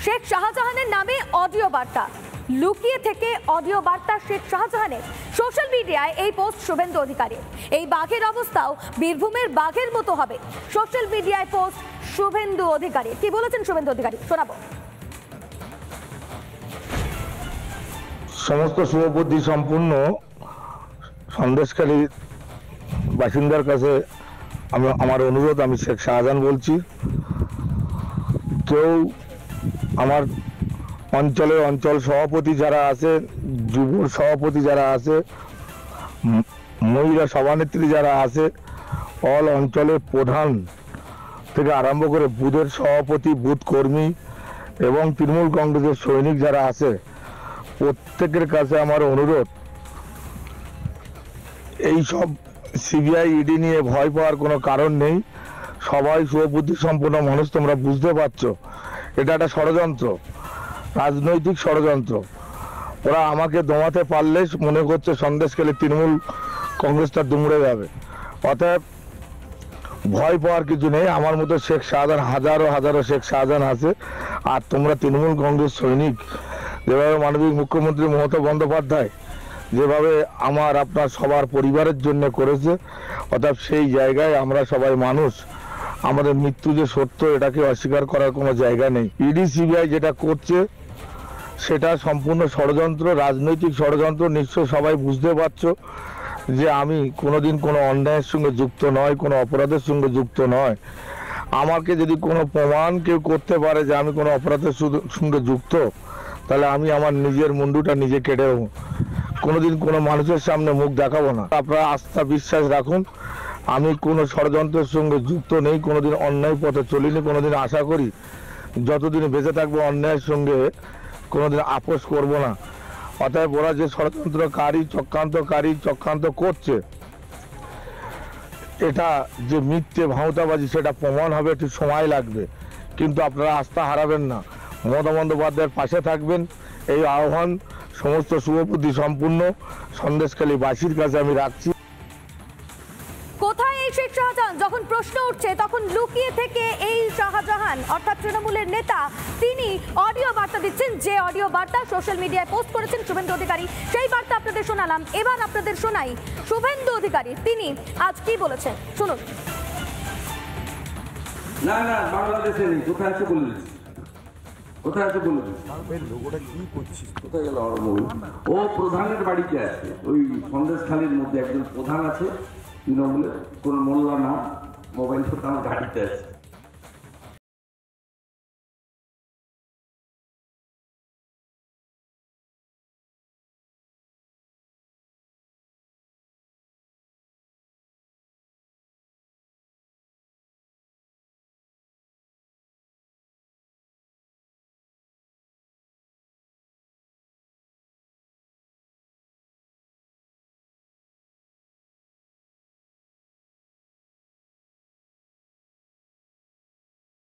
শেখ শাহজাহানের নামে অডিও বার্তা, লুকিয়ে থেকে অডিও বার্তা শেখ শাহজাহানের। সোশ্যাল মিডিয়ায় এই পোস্ট শুভেন্দু অধিকারী। এই বাঘের অবস্থাও বীরভূমের বাঘের মতো হবে। সোশ্যাল মিডিয়ায় পোস্ট শুভেন্দু অধিকারী। কি বলেছেন শুভেন্দু অধিকারী, শোনাবো। সমস্ত শুভবুদ্ধি সম্পূর্ণ সন্দেশখালী বাসিন্দার কাছে আমার অনুরোধ, আমি শেখ শাহজাহান বলছি। কেউ আমার অঞ্চল সভাপতি যারা আছে, যুব সভাপতি যারা আছে, মহিলা সভানেত্রী যারা আছে, অল অঞ্চলের প্রধান থেকে আরম্ভ করে বুথের সভাপতি, বুথ কর্মী এবং তৃণমূল কংগ্রেসের সৈনিক যারা আছে, প্রত্যেকের কাছে আমার অনুরোধ, এই সব সিবিআই ইডি নিয়ে ভয় পাওয়ার কোনো কারণ নেই। সবাই শুভবুদ্ধি সম্পন্ন মানুষ, তোমরা বুঝতে পারছো এটা একটা ষড়যন্ত্র, রাজনৈতিক ষড়যন্ত্র। ওরা আমাকে দমাতে পারলে মনে করছে সন্দেশখালী তৃণমূল কংগ্রেসটা দুমড়ে যাবে। অতএব ভয় পাওয়ার কিছু নেই। আমার মতো শেখ শাহজাহান হাজারো হাজারো শেখ শাহজাহান আছে। আর তোমরা তৃণমূল কংগ্রেস সৈনিক, যেভাবে মাননীয় মুখ্যমন্ত্রী মমতা বন্দ্যোপাধ্যায় যেভাবে আমার আপনার সবার পরিবারের জন্য করেছে, অর্থাৎ সেই জায়গায় আমরা সবাই মানুষ, আমাদের মৃত্যু যে সত্য এটাকে অস্বীকার করার কোনো জায়গা নেই। ইডি সিবিআই যেটা করছে সেটা সম্পূর্ণ ষড়যন্ত্র, রাজনৈতিক ষড়যন্ত্র। নিশ্চয় সবাই বুঝতে পারছো যে আমি কোনোদিন কোনো অন্যায়ের সঙ্গে যুক্ত নয়, কোনো অপরাধের সঙ্গে যুক্ত নয়। আমাকে যদি কোনো প্রমাণ কেউ করতে পারে যে আমি কোনো অপরাধের সঙ্গে যুক্ত, তাহলে আমি আমার নিজের মুন্ডুটা নিজে কেটে দেবো। কোনোদিন কোনো মানুষের সামনে মুখ দেখাবো না। আপনারা আস্থা বিশ্বাস রাখুন, আমি কোনো ষড়যন্ত্রের সঙ্গে যুক্ত নেই, কোনোদিন অন্যায় পথে চলিনি, কোনোদিন আশা করি যতদিন বেঁচে থাকবো অন্যায়ের সঙ্গে কোনোদিন আপোষ করব না। অতএব ওরা যে ষড়যন্ত্রকারী চক্রান্ত করছে, এটা যে মিথ্যে ভাঁওতাবাজি সেটা প্রমাণ হবে, একটু সময় লাগবে, কিন্তু আপনারা আস্থা হারাবেন না। মমতা বন্দ্যোপাধ্যায়ের পাশে থাকবেন, এই আহ্বান সমস্ত শুভবুদ্ধি সম্পূর্ণ সন্দেশখালী বাসীর কাছে আমি রাখছি। কোথায় এই শেখ শাহজাহান? যখন প্রশ্ন উঠছে তখন লুকিয়ে থেকে এই শাহজাহান অর্থাৎ তৃণমূলের নেতা তিনি অডিও বার্তা দিচ্ছেন, যে অডিও বার্তা সোশ্যাল মিডিয়ায় পোস্ট করেছেন শুভেন্দু অধিকারী। সেই বার্তা আপনাদের শোনালাম, এবার আপনাদের শোনাই শুভেন্দু অধিকারী তিনি আজ কি বলেছেন, শুনুন। না না, বাংলাদেশে নেই। কোথায় আছে বললেন? কোথায় আছে বললেন? কোথায় গেল? ও প্রধানের বাড়িতে আছে, ওই সন্দেশখালীর মধ্যে একজন প্রধান আছে তৃণমূলের, কোন মোল্লা না, মোবাইল ফোন আমার গাড়িতে আছে।